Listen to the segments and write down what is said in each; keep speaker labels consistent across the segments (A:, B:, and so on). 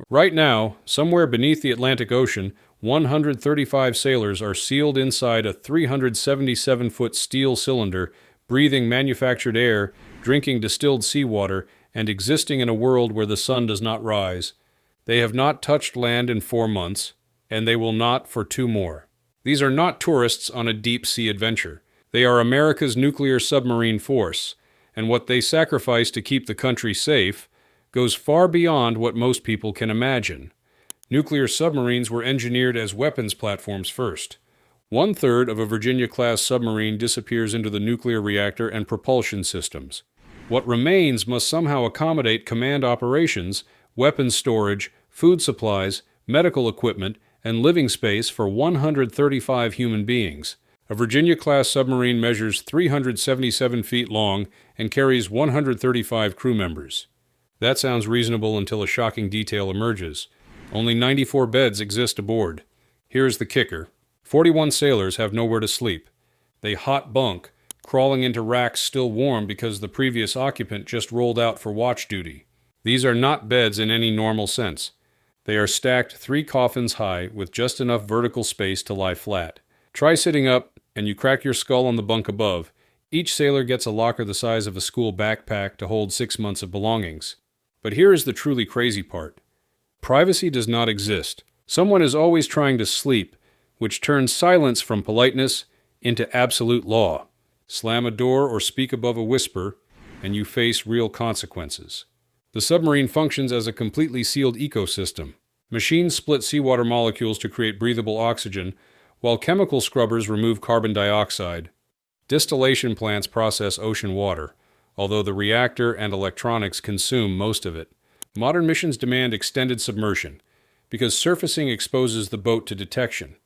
A: Right now, somewhere beneath the Atlantic Ocean, 135 sailors are sealed inside a 377-foot steel cylinder, breathing manufactured air, drinking distilled seawater, and existing in a world where the sun does not rise. They have not touched land in 4 months, and they will not for 2 more. These are not tourists on a deep-sea adventure. They are America's nuclear submarine force, and what they sacrifice to keep the country safe goes far beyond what most people can imagine. Nuclear submarines were engineered as weapons platforms first. 1/3 of a Virginia-class submarine disappears into the nuclear reactor and propulsion systems. What remains must somehow accommodate command operations, weapons storage, food supplies, medical equipment, and living space for 135 human beings. A Virginia-class submarine measures 377 feet long and carries 135 crew members. That sounds reasonable until a shocking detail emerges. Only 94 beds exist aboard. Here's the kicker. 41 sailors have nowhere to sleep. They hot bunk, crawling into racks still warm because the previous occupant just rolled out for watch duty. These are not beds in any normal sense. They are stacked 3 coffins high with just enough vertical space to lie flat. Try sitting up, and you crack your skull on the bunk above. Each sailor gets a locker the size of a school backpack to hold 6 months of belongings. But here is the truly crazy part. Privacy does not exist. Someone is always trying to sleep, which turns silence from politeness into absolute law. Slam a door or speak above a whisper, and you face real consequences. The submarine functions as a completely sealed ecosystem. Machines split seawater molecules to create breathable oxygen, while chemical scrubbers remove carbon dioxide. Distillation plants process ocean water, although the reactor and electronics consume most of it. Modern missions demand extended submersion, because surfacing exposes the boat to detection.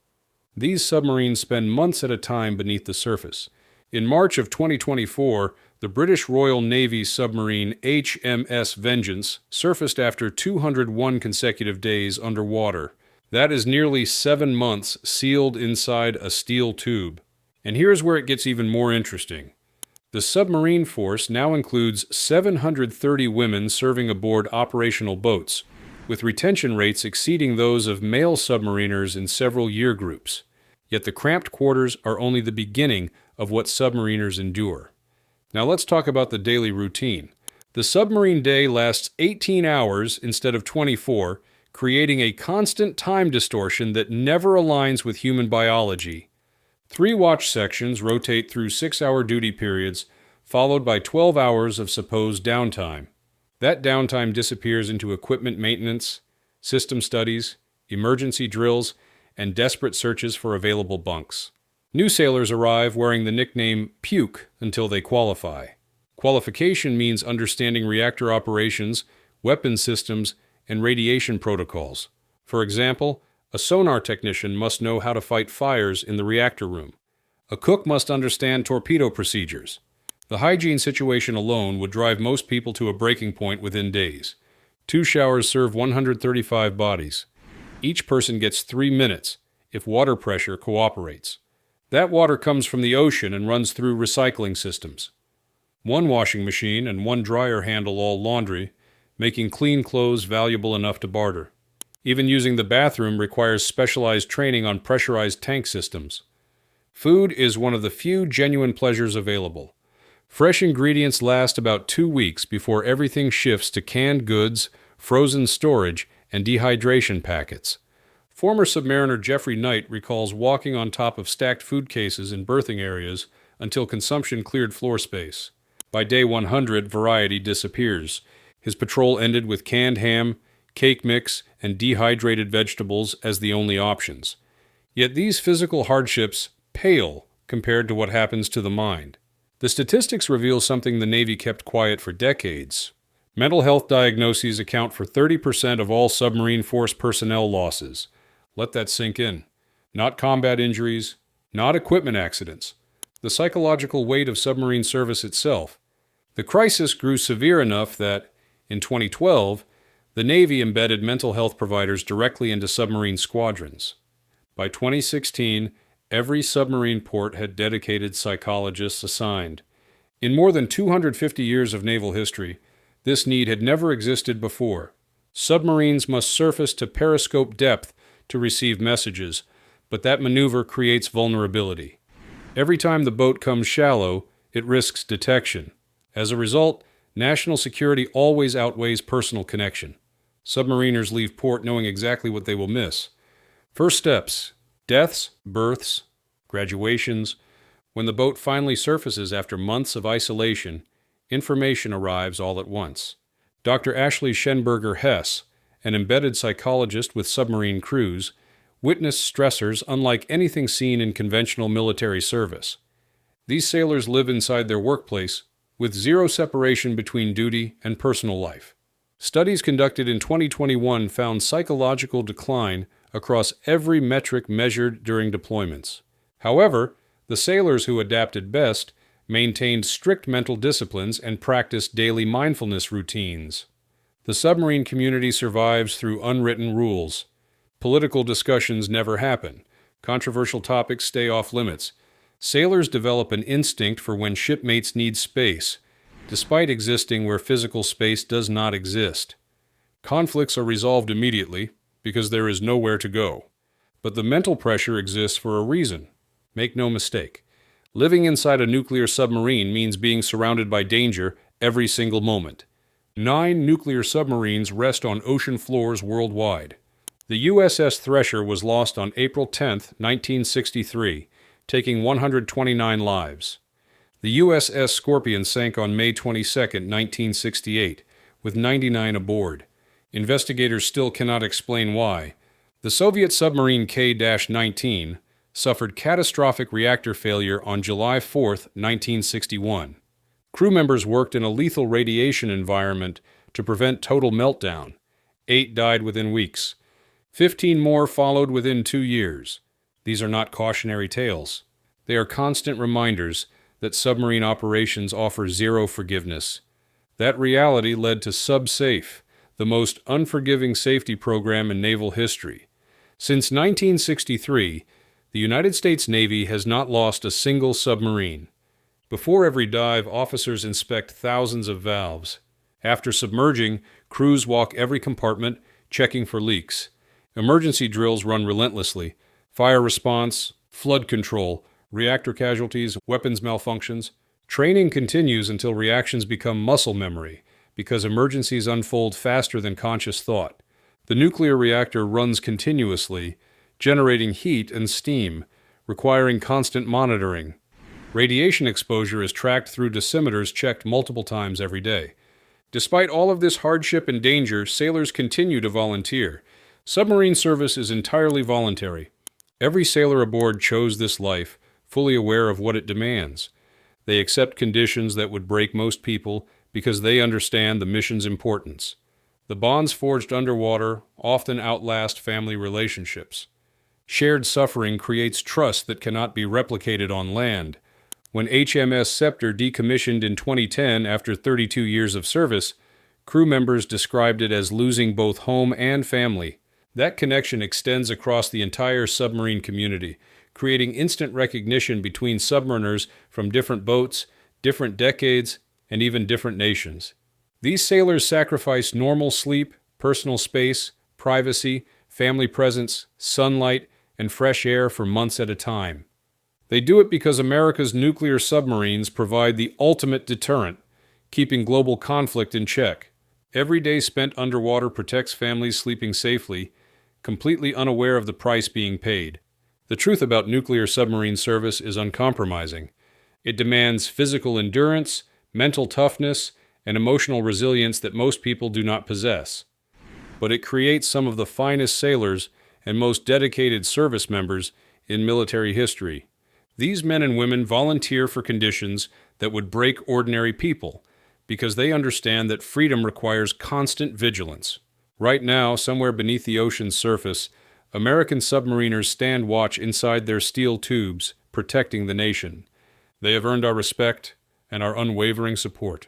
A: These submarines spend months at a time beneath the surface. In March of 2024, the British Royal Navy submarine HMS Vengeance surfaced after 201 consecutive days underwater. That is nearly 7 months sealed inside a steel tube. And here's where it gets even more interesting. The submarine force now includes 730 women serving aboard operational boats, with retention rates exceeding those of male submariners in several year groups. Yet the cramped quarters are only the beginning of what submariners endure. Now let's talk about the daily routine. The submarine day lasts 18 hours instead of 24, creating a constant time distortion that never aligns with human biology. 3 watch sections rotate through 6-hour duty periods, followed by 12 hours of supposed downtime. That downtime disappears into equipment maintenance, system studies, emergency drills, and desperate searches for available bunks. New sailors arrive wearing the nickname Puke until they qualify. Qualification means understanding reactor operations, weapon systems, and radiation protocols. For example, a sonar technician must know how to fight fires in the reactor room. A cook must understand torpedo procedures. The hygiene situation alone would drive most people to a breaking point within days. 2 showers serve 135 bodies. Each person gets 3 minutes if water pressure cooperates. That water comes from the ocean and runs through recycling systems. 1 washing machine and 1 dryer handle all laundry, making clean clothes valuable enough to barter. Even using the bathroom requires specialized training on pressurized tank systems. Food is one of the few genuine pleasures available. Fresh ingredients last about 2 weeks before everything shifts to canned goods, frozen storage, and dehydration packets. Former submariner Jeffrey Knight recalls walking on top of stacked food cases in berthing areas until consumption cleared floor space. By day 100, variety disappears. His patrol ended with canned ham, cake mix, and dehydrated vegetables as the only options. Yet these physical hardships pale compared to what happens to the mind. The statistics reveal something the Navy kept quiet for decades. Mental health diagnoses account for 30% of all submarine force personnel losses. Let that sink in. Not combat injuries, not equipment accidents. The psychological weight of submarine service itself. The crisis grew severe enough that, in 2012, the Navy embedded mental health providers directly into submarine squadrons. By 2016, every submarine port had dedicated psychologists assigned. In more than 250 years of naval history, this need had never existed before. Submarines must surface to periscope depth to receive messages, but that maneuver creates vulnerability. Every time the boat comes shallow, it risks detection. As a result, national security always outweighs personal connection. Submariners leave port knowing exactly what they will miss. First steps: deaths, births, graduations. When the boat finally surfaces after months of isolation, information arrives all at once. Dr. Ashley Schenberger Hess, an embedded psychologist with submarine crews, witnessed stressors unlike anything seen in conventional military service. These sailors live inside their workplace with zero separation between duty and personal life. Studies conducted in 2021 found psychological decline across every metric measured during deployments. However, the sailors who adapted best maintained strict mental disciplines and practiced daily mindfulness routines. The submarine community survives through unwritten rules. Political discussions never happen. Controversial topics stay off limits. Sailors develop an instinct for when shipmates need space, despite existing where physical space does not exist. Conflicts are resolved immediately because there is nowhere to go. But the mental pressure exists for a reason. Make no mistake. Living inside a nuclear submarine means being surrounded by danger every single moment. 9 nuclear submarines rest on ocean floors worldwide. The USS Thresher was lost on April 10, 1963, taking 129 lives. The USS Scorpion sank on May 22, 1968, with 99 aboard. Investigators still cannot explain why. The Soviet submarine K-19 suffered catastrophic reactor failure on July 4, 1961. Crew members worked in a lethal radiation environment to prevent total meltdown. 8 died within weeks. 15 more followed within 2 years. These are not cautionary tales. They are constant reminders that submarine operations offer zero forgiveness. That reality led to SubSafe, the most unforgiving safety program in naval history. Since 1963, the United States Navy has not lost a single submarine. Before every dive, officers inspect thousands of valves. After submerging, crews walk every compartment, checking for leaks. Emergency drills run relentlessly. Fire response, flood control, reactor casualties, weapons malfunctions. Training continues until reactions become muscle memory, because emergencies unfold faster than conscious thought. The nuclear reactor runs continuously, generating heat and steam, requiring constant monitoring. Radiation exposure is tracked through dosimeters checked multiple times every day. Despite all of this hardship and danger, sailors continue to volunteer. Submarine service is entirely voluntary. Every sailor aboard chose this life, fully aware of what it demands. They accept conditions that would break most people because they understand the mission's importance. The bonds forged underwater often outlast family relationships. Shared suffering creates trust that cannot be replicated on land. When HMS Scepter decommissioned in 2010 after 32 years of service, crew members described it as losing both home and family. That connection extends across the entire submarine community, creating instant recognition between submariners from different boats, different decades, and even different nations. These sailors sacrifice normal sleep, personal space, privacy, family presence, sunlight, and fresh air for months at a time. They do it because America's nuclear submarines provide the ultimate deterrent, keeping global conflict in check. Every day spent underwater protects families sleeping safely, completely unaware of the price being paid. The truth about nuclear submarine service is uncompromising. It demands physical endurance, mental toughness, and emotional resilience that most people do not possess. But it creates some of the finest sailors and most dedicated service members in military history. These men and women volunteer for conditions that would break ordinary people, because they understand that freedom requires constant vigilance. Right now, somewhere beneath the ocean's surface, American submariners stand watch inside their steel tubes, protecting the nation. They have earned our respect and our unwavering support.